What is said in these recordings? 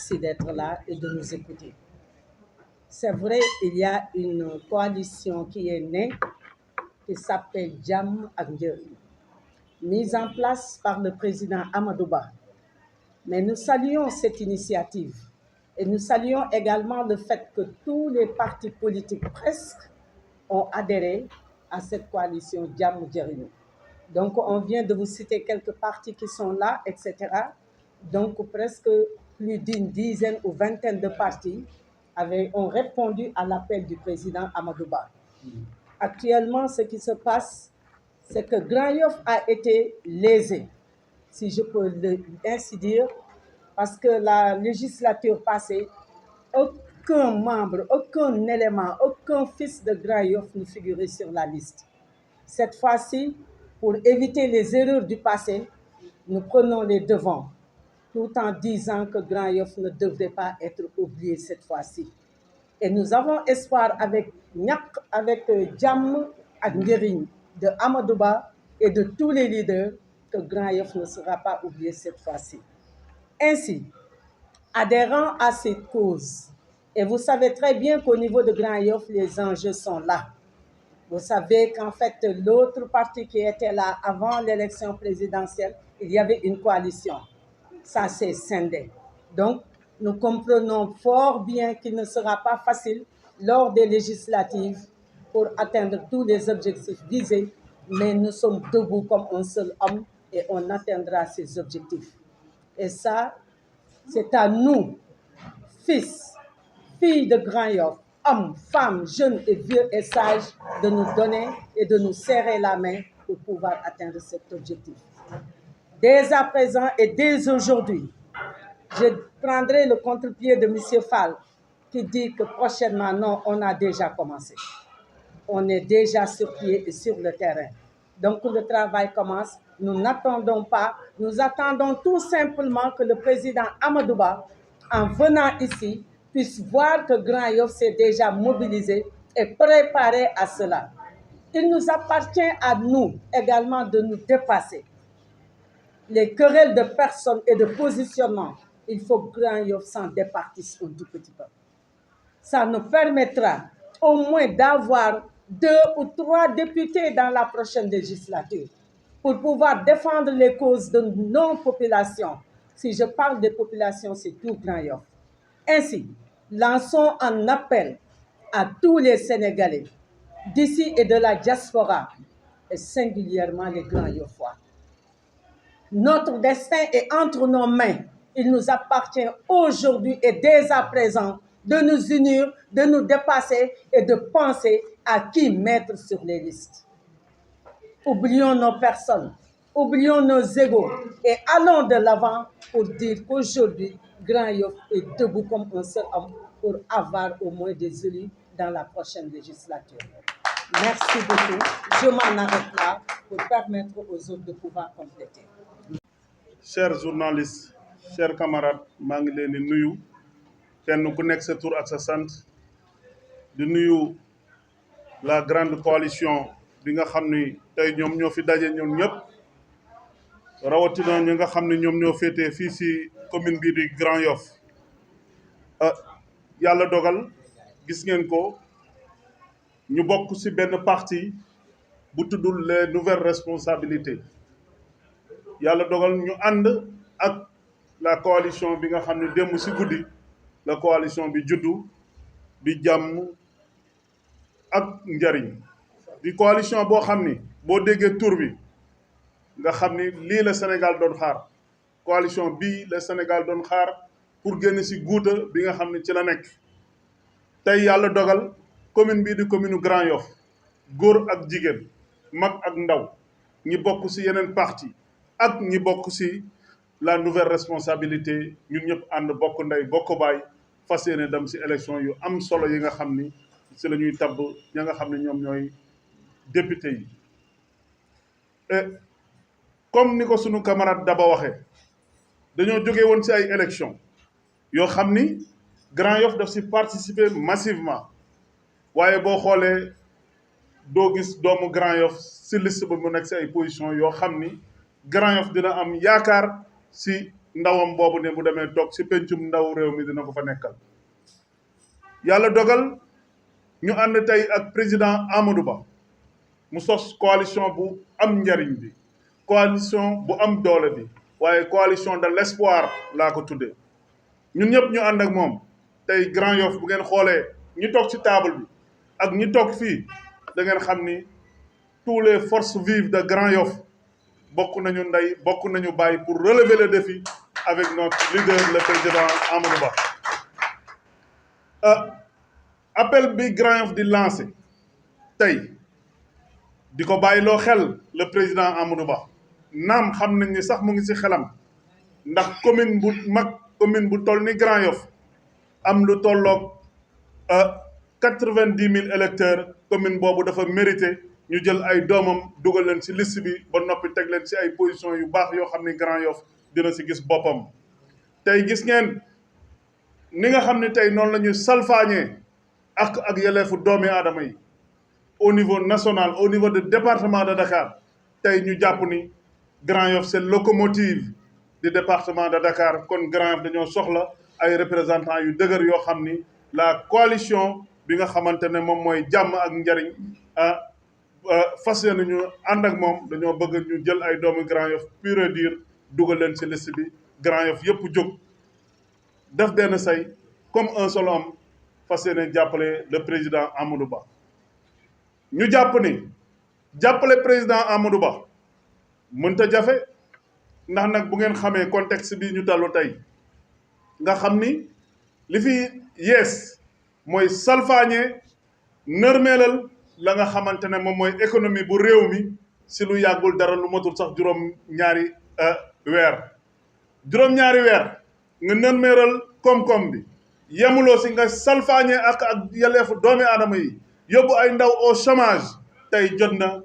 merci d'être là et de nous écouter. C'est vrai, il y a une coalition qui est née, qui s'appelle Jàmm ak Njëriñ, mise en place par le président Amadou Ba. Mais nous saluons cette initiative et nous saluons également le fait que tous les partis politiques presque ont adhéré à cette coalition Jàmm Njëriñ. Donc, on vient de vous citer quelques partis qui sont là, etc. Donc, presque plus d'une dizaine ou vingtaine de partis ont répondu à l'appel du président Amadou Ba. Actuellement, ce qui se passe, c'est que Grand Yoff a été lésé, si je peux ainsi dire, parce que la législature passée, aucun membre, aucun élément, aucun fils de Grand Yoff ne figurait sur la liste. Cette fois-ci, pour éviter les erreurs du passé, nous prenons les devants, tout en disant que Grand Yoff ne devrait pas être oublié cette fois-ci. Et nous avons espoir avec Jàmm ak Njëriñ de Amadou Ba et de tous les leaders que Grand Yoff ne sera pas oublié cette fois-ci. Ainsi, adhérant à cette cause, et vous savez très bien qu'au niveau de Grand Yoff, les enjeux sont là. Vous savez qu'en fait, l'autre parti qui était là avant l'élection présidentielle, il y avait une coalition. Ça s'est scindé. Donc, nous comprenons fort bien qu'il ne sera pas facile lors des législatives pour atteindre tous les objectifs visés, mais nous sommes debout comme un seul homme et on atteindra ces objectifs. Et ça, c'est à nous, fils, filles de Grand Yoff, hommes, femmes, jeunes et vieux et sages, de nous donner et de nous serrer la main pour pouvoir atteindre cet objectif. Dès à présent et dès aujourd'hui, je prendrai le contre-pied de M. Fall qui dit que prochainement, non, on a déjà commencé. On est déjà sur pied et sur le terrain. Donc le travail commence. Nous n'attendons pas. Nous attendons tout simplement que le président Amadou Ba, en venant ici, puisse voir que Grand Yoff s'est déjà mobilisé et préparé à cela. Il nous appartient à nous également de nous dépasser. Les querelles de personnes et de positionnement, il faut que Grand Yoff s'en départisse un tout petit peu. Ça nous permettra au moins d'avoir 2 ou 3 députés dans la prochaine législature pour pouvoir défendre les causes de nos populations. Si je parle des populations, c'est tout Grand Yoff. Ainsi, lançons un appel à tous les Sénégalais d'ici et de la diaspora, et singulièrement les Grand Yoffois. Notre destin est entre nos mains. Il nous appartient aujourd'hui et dès à présent de nous unir, de nous dépasser et de penser à qui mettre sur les listes. Oublions nos personnes, oublions nos égos et allons de l'avant pour dire qu'aujourd'hui, Grand Yoff est debout comme un seul homme pour avoir au moins des élus dans la prochaine législature. Merci beaucoup. Je m'en arrête là pour permettre aux autres de pouvoir compléter. Chers journalistes, chers camarades, maa ngi leen di nuyu kenn ku nekk sa tur ak sa sant di nuyu la grande coalition bi nga xam ni tey ñoom ñoo fi daje ñoom ñëpp rawatina ñi nga xam ne ñoom ñoo féetee fii si commune bii di Grand Yoff yàlla dogal gis ngeen ko ñu bokk si benn parti bu tuddul les nouvelles responsabilités yàlla dogal ñu ànd ak la coalition bi nga xam ne démb si guddi la coalition bi juddu di Jàmm ak Njëriñ di coalition boo xam ni boo déggee tur bi nga xam ni lii la Sénégal doon xaar coalition bii la Sénégal doon xaar pour génn si guuta bi nga xam ne ci la nekk tey yàlla dogal commune bii di commune Grand Yoff góor ak jigéen mag ak ndaw ñi bokk si yeneen parti ak ñi bokk si la nouvelle responsabilité ñun ñëpp ànd bokk ndey bokk baay fas yéene dem si élection yu am solo yi nga xam ni si la ñuy tabb ña nga xam ne ñoom ñooy député yi et comme ni ko sunu camarade Daba waxee dañoo jóge woon si ay élection yoo xam ni Grand Yoff daf si participer massivement waaye boo xoolee doo gis doomu Grand Yoff si liste ba mu nekk si ay position yoo xam ni Grand Yoff dina am yaakaar si ndawam boobu ne bu demee toog si pencum ndaw réew mi dina ko fa nekkal yàlla dogal ñu ànd tey ak président Amadou Ba mu sos coalition bu am njariñ bi coalition bu am doole bi waaye coalition de l'espoir laa ko tuddee ñun ñëpp ñu ànd ak moom tey Grand Yoff bu ngeen xoolee ñi toog ci table bi ak ñi toog fii da ngeen xam ni tous les forces vives de Grand Yoff bokk nañu ndey bokk nañu bàyyi pour relever le défi avec notre leader le président Amadou Ba appel bi Grand Yoff di lancé tey di ko bàyyiloo xel le président Amadou Ba naam xam nañ ni sax mu ngi ci xelam ndax commune bu mag commune bu toll ni Grand Yoff am lu tolloog 90,000 électeurs commune boobu dafa mérité ñu jël ay doomam dugal leen ci liste bi ba noppi teg leen ci ay position yu baax yoo xam ni Grand Yoff dina ci gis boppam tey gis ngeen ni nga xam ne tey noonu la ñuy salfaañee ak yelleefu doomi aadama yi au niveau national au niveau du département de Dakar tey ñu jàpp ni Grand Yoff c'est locomotive du département de Dakar kon Grand Yoff dañoo soxla ay représentants yu dëgër yoo xam ni la coalition bi nga xamante ne moom mooy jàmm ak njariñ fas yéene ñu ànd ak moom dañoo bëgg ñu jël ay doomu Grand Yoff pur et dur dugal leen ci liste bi Grand Yoff yëpp jóg def benn say comme un seul homme fas yéene jàppale le président Amadou Ba ñu jàpp ni jàppale président Amadou Ba mënta jafe ndax nag bu ngeen xamee contexte bi ñu tallu tey nga xam ni li fi yees mooy salfaañe nërmeelal la nga xamante ne moom mooy économie bu réew mi si lu yàggul dara lu matul sax juróom-ñaari weer nga nërmeelal koom-koom bi yemuloo si nga salfaañe ak yelleefu doomi aadama yi yóbbu ay ndaw au chômage tey jot na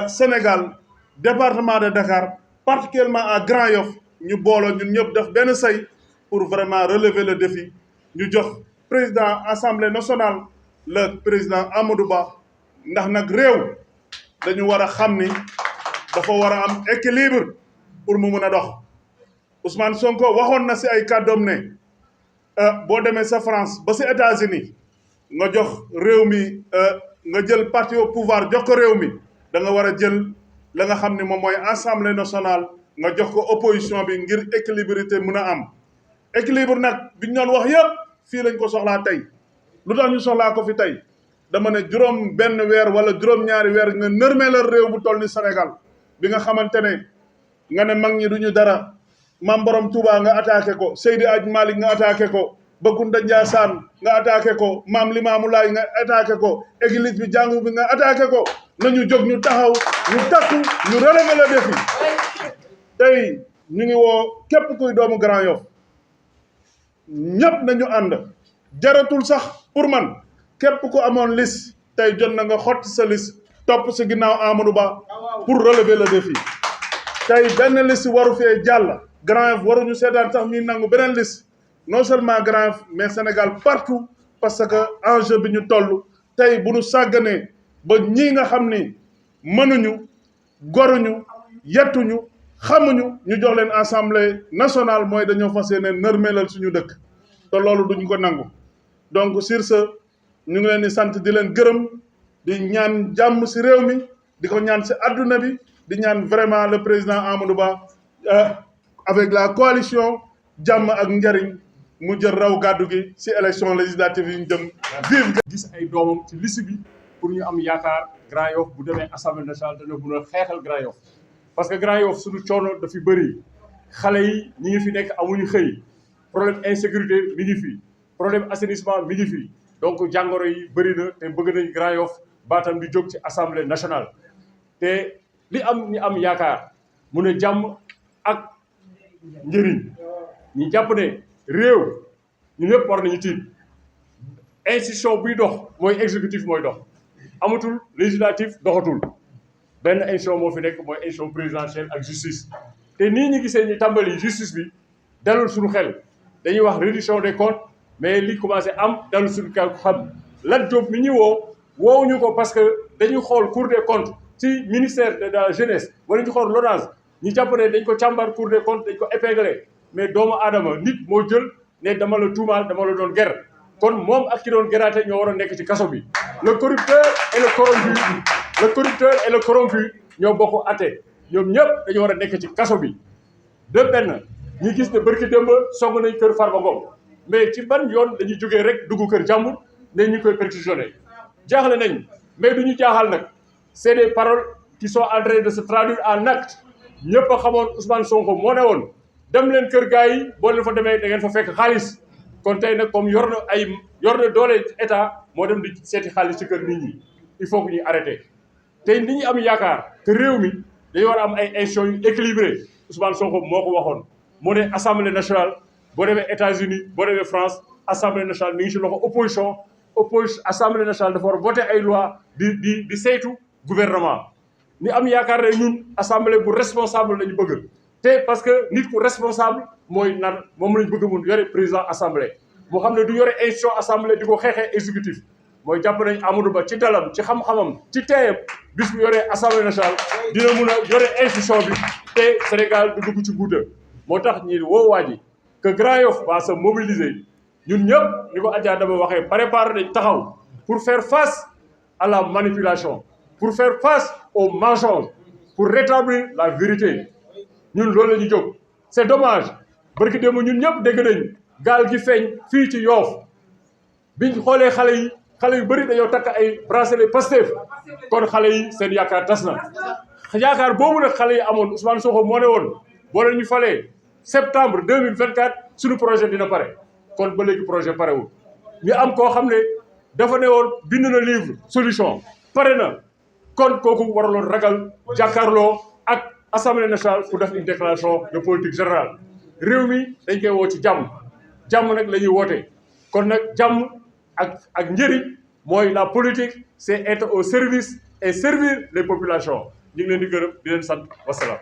Sénégal département de Dakar particulièrement à Grand Yoff ñu booloo ñun ñëpp def benn say pour vraiment relever le défi ñu jox président assemblée nationale le président Amadou Ba ndax nag réew dañu war a xam ni dafa war a am équilibre pour mu mën a dox Ousmane Sonko waxoon na si ay kàddoom ne boo demee sa France ba si États-Unis nga jox réew mi nga jël parti au pouvoir jox ko réew mi da nga war a jël la nga xam ne moom mooy assemblée nationale nga jox ko opposition bi ngir équilibrité mën a am équilibre nag biñ doon wax yëpp fii lañ ko soxlaa tey lu tax ñu soxlaa ko fi tey dama ne juróom benn weer wala juróom-ñaari weer nga nërmeelal réew bu toll ni Sénégal bi nga xamante ne nga ne mag ñi duñu dara Maam Borom Touba nga attaqué ko Seydi Aj Malick nga attaqué ko Bakunda Ndiassane nga attaqué ko Maam Limaamu Laay nga attaqué ko église bi jàngu bi nga attaqué ko nañu jóg ñu taxaw ñu takku ñu relever le défi tey ñu ngi woo képp kuy doomu Grand Yoff ñëpp nañu ànd jaratul sax pour man képp ku amoon liste tey jot na nga xotti sa liste topp si ginnaaw Amadou Ba pour relever le défi tey benn liste waru fee jàll Grand Yoff waruñu seetaan sax ñuy nangu beneen liste non seulement Grand Yoff mais Sénégal partout parce que enjeu bi ñu toll tey bu ñu sàgganee ba ñii nga xam ni mënuñu goruñu yettuñu xamuñu ñu jox leen assemblée nationale mooy dañoo fas yéene nërmeelal suñu dëkk te loolu duñ ko nangu donc sur ce ñu ngi leen di sant di leen gërëm di ñaan jàmm si réew mi di ko ñaan si adduna bi di ñaan vraiment le président Amadou Ba avec la coalition jàmm ak njariñ mu jël raw gàddu gi si élection législative yi ñu jëm vive gis ay doomam ci liste bi pour ñu am yaakaar Grand Yoff bu demee assemblée nationale dana mën a xeexal Grand Yoff parce que Grand Yoff suñu coono dafi bëri xale yi ñi ngi fi nekk amuñu xëy problème insécurité mi ngi fi problème assainissement mi ngi fi donc jàngoro yi bëri na te bëgg nañ Grand Yoff baatam di jóg ci assemblée nationale te li am ñu am yaakaar mu ne jàmm ak njëriñ ñu jàpp ne réew ñu ñëpp war nañu tiit institution buy dox mooy exécutif mooy dox amatul législatif doxatul benn institution moo fi nekk mooy institution présidentielle ak justice te nii ñu gisee ñu tàmbali justice bi dalul suñu xel dañuy wax reddition des comptes mais li commencé am dalul suñu xel xam Lat Diop mi ñu woowuñu ko parce que dañuy xool Cour des comptes ci ministère de la jeunesse wala ñu xool LONASE ñu jàpp ne dañ ko càmbar Cour des comptes dañ ko épinglé mais doomu aadama nit moo jël ne dama la tuumaal dama la doon ger kon moom ak ki doon geraate ñoo war a nekk ci kaso bi le corrupteur et le corrompu ñoo bokk atte ñoom ñëpp dañu war a nekk ci kaso bi de benn ñi gis ne bërki démb song nañ kër Farba Ngom mais ci ban yoon dañuy jógee rek dugg kër jàmbur ne ñu koy perquisitionné jaaxle nañ mais du ñu jaaxal nag c'est des paroles qui sont en train de se traduire en acte ñëpp a xamoon Ousmane Sonko moo ne woon dem leen kër gars yi boo leen fa demee da ngeen fa fekk xaalis kon tey nag comme yor na doole état moo dem di seeti xaalis ci kër nit ñi il faut que ñuy arrêté tey nit ñi am yaakaar que réew mi dañu war a am ay institutions yu équilibré Ousmane Sonko moo ko waxoon moo ne assemblée nationale boo demee États-Unis boo demee France assemblée nationale mi ngi ci loxo opposition assemblée nationale dafa war a voter ay loi di saytu gouvernement ni am yaakaar ne ñun assemblée bu responsable lañu bëgg te parce que nit ku responsable mooy nar moom lañu bëgg mun yore président assemblée moo xam ne du yore institution assemblée di ko xeexee exécutif mooy jàpp nañ Amadou Ba ci dalam ci xam-xamam ci teeyam bis bu yoree assemblée nationale dina mun a yore institution bi te Sénégal du dugg ci guuta moo tax ñi woo waa ji que Grand Yoff va se mobiliser ñun ñëpp ni ko Adja Daba waxee préparer nañ taxaw pour faire face à la manipulation pour faire face au mensonge pour rétablir la vérité ñun loolu la ñu jóg c'est dommage barki démb ñun ñëpp dégg nañ gaal gi feeñ fii ci Yoff biñ xoolee xale yu bëri dañoo takk ay bracelet Pastef kon xale yi seen yaakaar tas na yaakaar boobu nag xale yi amoon Ousmane Sonko moo ne woon boo leen ñu falee septembre 2024 suñu projet dina pare kon ba léegi projet parewul ñu am koo xam ne dafa ne woon bind na livre solution pare na kon kooku waraloon ragal jàkkaarloo ak assemblée nationale pour def une déclaration de politique générale réew mi dañ koy woo ci jàmm nag la ñuy woote kon nag jàmm ak njëriñ mooy la politique c'est être au service et servir les populations ñu ngi leen di gërëm di leen sant wasalaam